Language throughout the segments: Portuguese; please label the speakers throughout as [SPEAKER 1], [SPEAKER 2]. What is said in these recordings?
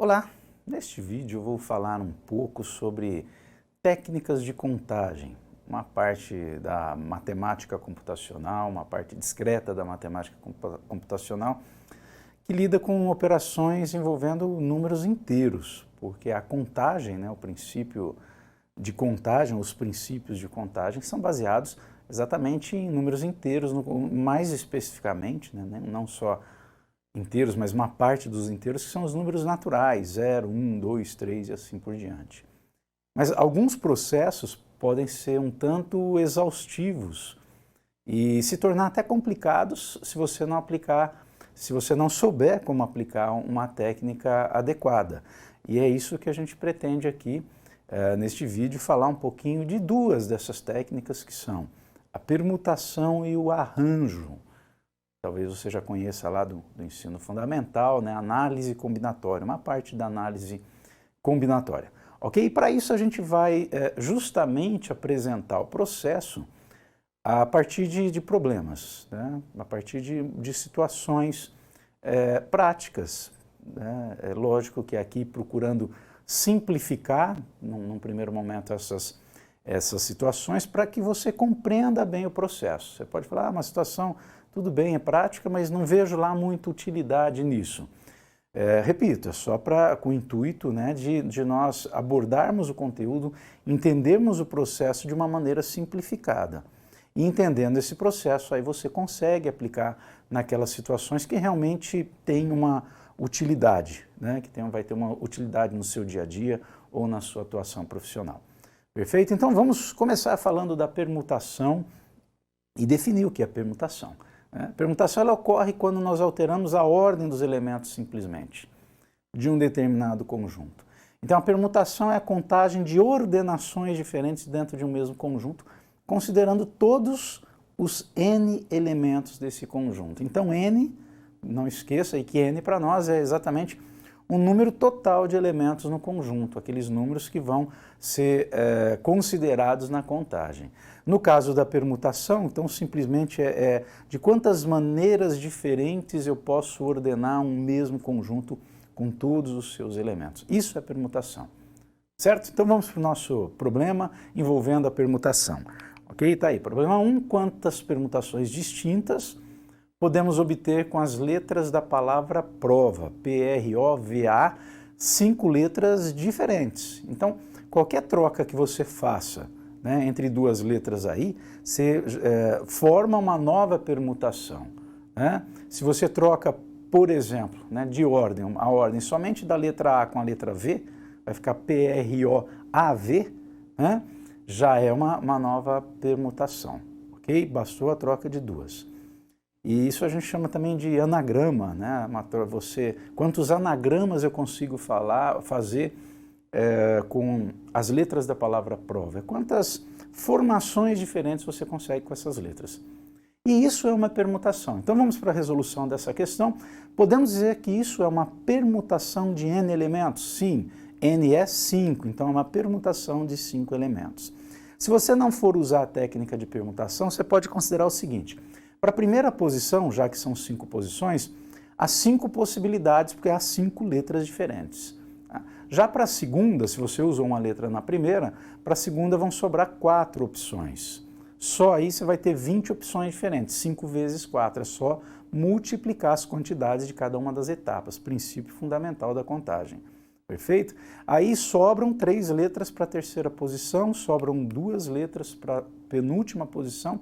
[SPEAKER 1] Olá, neste vídeo eu vou falar um pouco sobre técnicas de contagem, uma parte da matemática computacional, uma parte discreta da matemática computacional que lida com operações envolvendo números inteiros, porque a contagem, o princípio de contagem, os princípios de contagem são baseados exatamente em números inteiros, mais especificamente, não só inteiros, mas uma parte dos inteiros que são os números naturais, 0, 1, 2, 3 e assim por diante. Mas alguns processos podem ser um tanto exaustivos e se tornar até complicados se você não aplicar, se você não souber como aplicar uma técnica adequada. E é isso que a gente pretende aqui, neste vídeo, falar um pouquinho de duas dessas técnicas que são a permutação e o arranjo. Talvez você já conheça lá do ensino fundamental, análise combinatória, uma parte da análise combinatória. Ok? E para isso a gente vai justamente apresentar o processo a partir de problemas, a partir de situações práticas. É lógico que aqui procurando simplificar, num primeiro momento, essas situações para que você compreenda bem o processo. Você pode falar, uma situação, tudo bem, é prática, mas não vejo lá muita utilidade nisso. Repito, é só com o intuito de nós abordarmos o conteúdo, entendermos o processo de uma maneira simplificada. E entendendo esse processo, aí você consegue aplicar naquelas situações que realmente têm uma utilidade, que vai ter uma utilidade no seu dia a dia ou na sua atuação profissional. Perfeito? Então vamos começar falando da permutação e definir o que é permutação. A permutação ela ocorre quando nós alteramos a ordem dos elementos simplesmente de um determinado conjunto. Então a permutação é a contagem de ordenações diferentes dentro de um mesmo conjunto, considerando todos os n elementos desse conjunto. Então n, não esqueça aí que n para nós é exatamente um número total de elementos no conjunto, aqueles números que vão ser considerados na contagem. No caso da permutação, então simplesmente de quantas maneiras diferentes eu posso ordenar um mesmo conjunto com todos os seus elementos. Isso é permutação, certo? Então vamos para o nosso problema envolvendo a permutação. Ok? Tá aí, problema 1, quantas permutações distintas podemos obter com as letras da palavra prova, P-R-O-V-A, 5 letras diferentes. Então, qualquer troca que você faça entre duas letras aí, você forma uma nova permutação. Se você troca, por exemplo, de ordem, a ordem somente da letra A com a letra V, vai ficar P-R-O-A-V, já é uma nova permutação, ok? Bastou a troca de duas. E isso a gente chama também de anagrama, quantos anagramas eu consigo fazer com as letras da palavra prova? Quantas formações diferentes você consegue com essas letras? E isso é uma permutação. Então vamos para a resolução dessa questão. Podemos dizer que isso é uma permutação de n elementos? Sim, n é 5, então é uma permutação de 5 elementos. Se você não for usar a técnica de permutação, você pode considerar o seguinte: para a primeira posição, já que são 5 posições, há 5 possibilidades, porque há 5 letras diferentes. Já para a segunda, se você usou uma letra na primeira, para a segunda vão sobrar 4 opções. Só aí você vai ter 20 opções diferentes, 5 vezes 4, é só multiplicar as quantidades de cada uma das etapas, princípio fundamental da contagem. Perfeito? Aí sobram 3 letras para a terceira posição, sobram 2 letras para a penúltima posição,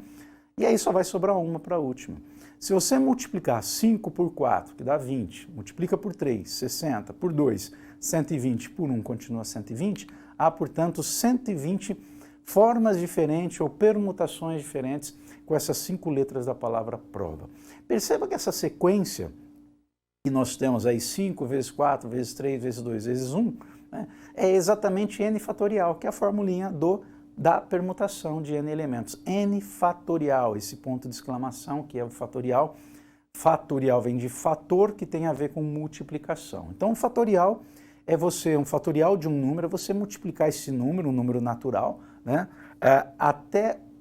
[SPEAKER 1] e aí só vai sobrar uma para a última. Se você multiplicar 5 por 4, que dá 20, multiplica por 3, 60, por 2, 120, por 1 continua 120, há, portanto, 120 formas diferentes ou permutações diferentes com essas 5 letras da palavra prova. Perceba que essa sequência que nós temos aí, 5 vezes 4, vezes 3, vezes 2, vezes 1, é exatamente n fatorial, que é a formulinha da permutação de n elementos. N fatorial, esse ponto de exclamação que é o fatorial. Fatorial vem de fator, que tem a ver com multiplicação. Então, o fatorial é um fatorial de um número, é você multiplicar esse número, um número natural,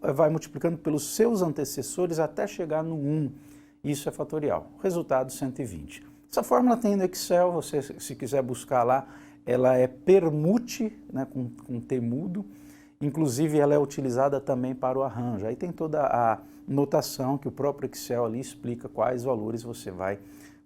[SPEAKER 1] vai multiplicando pelos seus antecessores até chegar no 1. Isso é fatorial. Resultado 120. Essa fórmula tem no Excel, você se quiser buscar lá, ela é permute, né, com T mudo, inclusive ela é utilizada também para o arranjo. Aí tem toda a notação que o próprio Excel ali explica quais valores você vai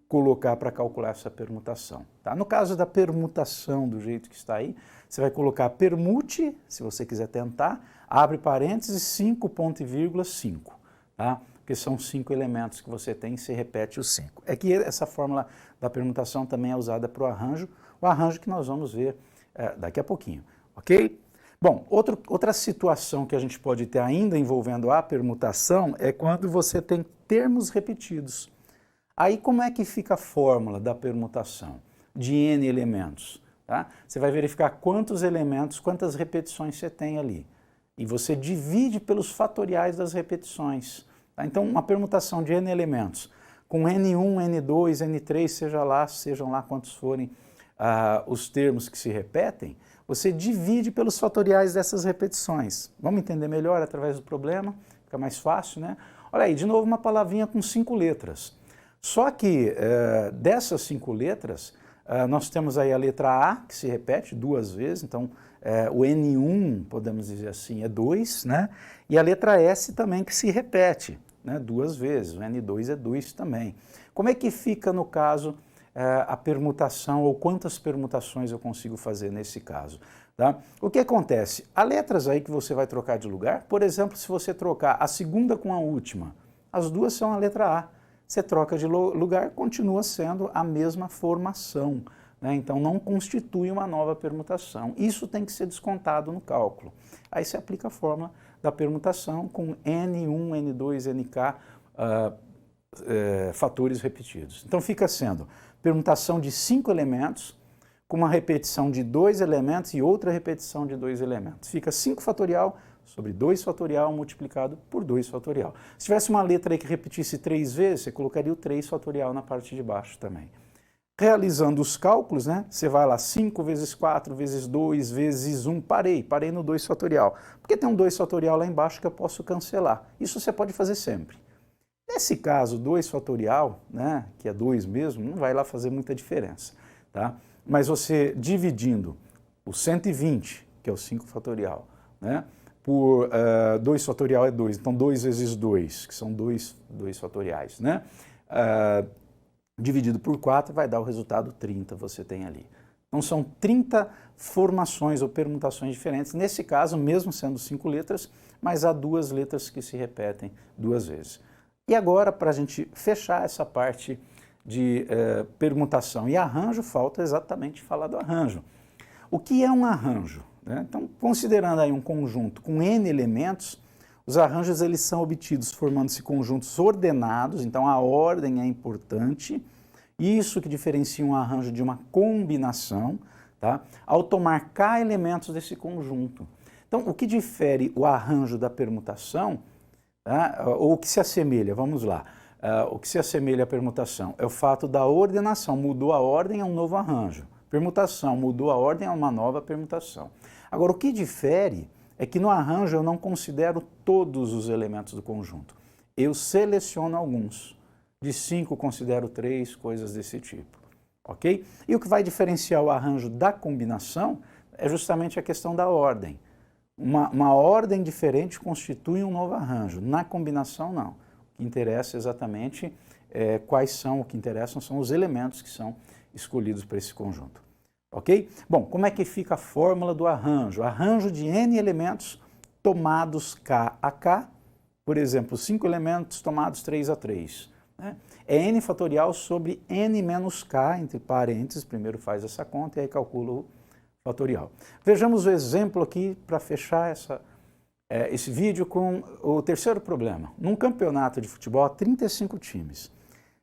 [SPEAKER 1] colocar para calcular essa permutação. Tá? No caso da permutação do jeito que está aí, você vai colocar permute, se você quiser tentar, abre parênteses, 5,5, tá? Porque são 5 elementos que você tem e você repete os 5. É que essa fórmula da permutação também é usada para o arranjo que nós vamos ver daqui a pouquinho, ok? Bom, outra situação que a gente pode ter ainda envolvendo a permutação é quando você tem termos repetidos. Aí como é que fica a fórmula da permutação de n elementos? Tá? Você vai verificar quantos elementos, quantas repetições você tem ali. E você divide pelos fatoriais das repetições. Tá? Então, uma permutação de n elementos, com n1, n2, n3, sejam lá quantos forem os termos que se repetem, você divide pelos fatoriais dessas repetições. Vamos entender melhor através do problema? Fica mais fácil, né? Olha aí, de novo uma palavrinha com 5 letras. Só que dessas 5 letras, nós temos aí a letra A, que se repete 2 vezes, então o N1, podemos dizer assim, é 2, né? E a letra S também que se repete, né? 2 vezes, o N2 é 2 também. Como é que fica no caso a permutação, ou quantas permutações eu consigo fazer nesse caso? Tá? O que acontece? Há letras aí que você vai trocar de lugar, por exemplo, se você trocar a segunda com a última, as duas são a letra A. Você troca de lugar, continua sendo a mesma formação, né? Então não constitui uma nova permutação. Isso tem que ser descontado no cálculo. Aí você aplica a fórmula da permutação com N1, N2, NK, fatores repetidos. Então fica sendo permutação de 5 elementos, com uma repetição de 2 elementos e outra repetição de 2 elementos. Fica 5 fatorial sobre 2 fatorial multiplicado por 2 fatorial. Se tivesse uma letra aí que repetisse 3 vezes, você colocaria o 3 fatorial na parte de baixo também. Realizando os cálculos, né, você vai lá 5 vezes 4 vezes 2 vezes 1, parei no 2 fatorial. Porque tem um 2 fatorial lá embaixo que eu posso cancelar. Isso você pode fazer sempre. Nesse caso, 2 fatorial, né, que é 2 mesmo, não vai lá fazer muita diferença. Tá? Mas você dividindo o 120, que é o 5 fatorial, né, por 2 fatorial é 2, então 2 vezes 2, que são 2 fatoriais, né? Dividido por 4 vai dar o resultado 30, você tem ali. Então são 30 formações ou permutações diferentes, nesse caso, mesmo sendo 5 letras, mas há 2 letras que se repetem 2 vezes. E agora, para a gente fechar essa parte de permutação e arranjo, falta exatamente falar do arranjo. O que é um arranjo? Né? Então, considerando aí um conjunto com N elementos, os arranjos eles são obtidos formando-se conjuntos ordenados, então a ordem é importante, isso que diferencia um arranjo de uma combinação, tá? Ao tomar K elementos desse conjunto. Então, o que difere o arranjo da permutação, tá? Ou o que se assemelha, vamos lá, o que se assemelha à permutação é o fato da ordenação, mudou a ordem, é um novo arranjo. Permutação, mudou a ordem, é uma nova permutação. Agora, o que difere é que no arranjo eu não considero todos os elementos do conjunto. Eu seleciono alguns. De 5 considero 3, coisas desse tipo. Ok? E o que vai diferenciar o arranjo da combinação é justamente a questão da ordem. Uma ordem diferente constitui um novo arranjo. Na combinação, não. O que interessa exatamente o que interessam são os elementos que são escolhidos para esse conjunto. Ok? Bom, como é que fica a fórmula do arranjo? Arranjo de N elementos tomados K a K, por exemplo, 5 elementos tomados 3 a 3. Né? É N fatorial sobre N menos K, entre parênteses, primeiro faz essa conta e aí calcula o fatorial. Vejamos o exemplo aqui para fechar esse vídeo com o terceiro problema. Num campeonato de futebol há 35 times.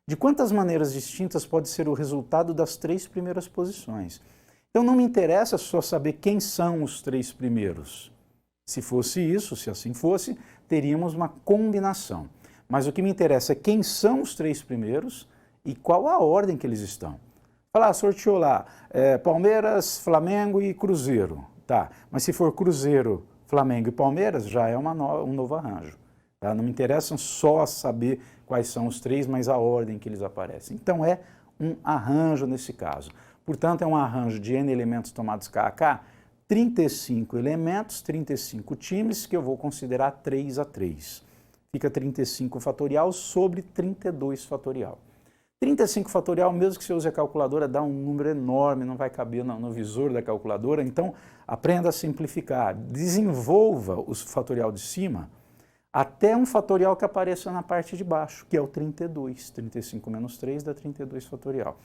[SPEAKER 1] De quantas maneiras distintas pode ser o resultado das 3 primeiras posições? Então não me interessa só saber quem são os 3 primeiros. Se fosse isso, se assim fosse, teríamos uma combinação. Mas o que me interessa é quem são os 3 primeiros e qual a ordem que eles estão. Falar, sorteou lá, Palmeiras, Flamengo e Cruzeiro. Tá, mas se for Cruzeiro, Flamengo e Palmeiras, já é um novo arranjo. Tá? Não me interessa só saber quais são os 3, mas a ordem que eles aparecem. Então é um arranjo nesse caso. Portanto, é um arranjo de N elementos tomados K a K, 35 elementos, 35 times, que eu vou considerar 3 a 3. Fica 35 fatorial sobre 32 fatorial. 35 fatorial, mesmo que você use a calculadora, dá um número enorme, não vai caber no visor da calculadora, então aprenda a simplificar. Desenvolva o fatorial de cima até um fatorial que apareça na parte de baixo, que é o 32. 35 menos 3 dá 32 fatorial.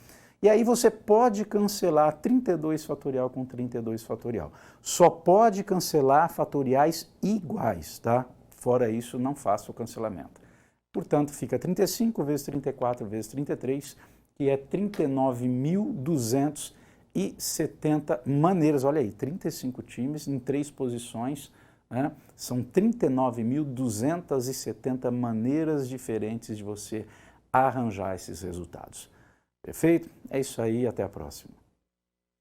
[SPEAKER 1] E aí você pode cancelar 32 fatorial com 32 fatorial. Só pode cancelar fatoriais iguais, tá? Fora isso, não faça o cancelamento. Portanto, fica 35 vezes 34 vezes 33, que é 39.270 maneiras. Olha aí, 35 times em 3 posições, né? São 39.270 maneiras diferentes de você arranjar esses resultados. Perfeito? É isso aí, até a próxima.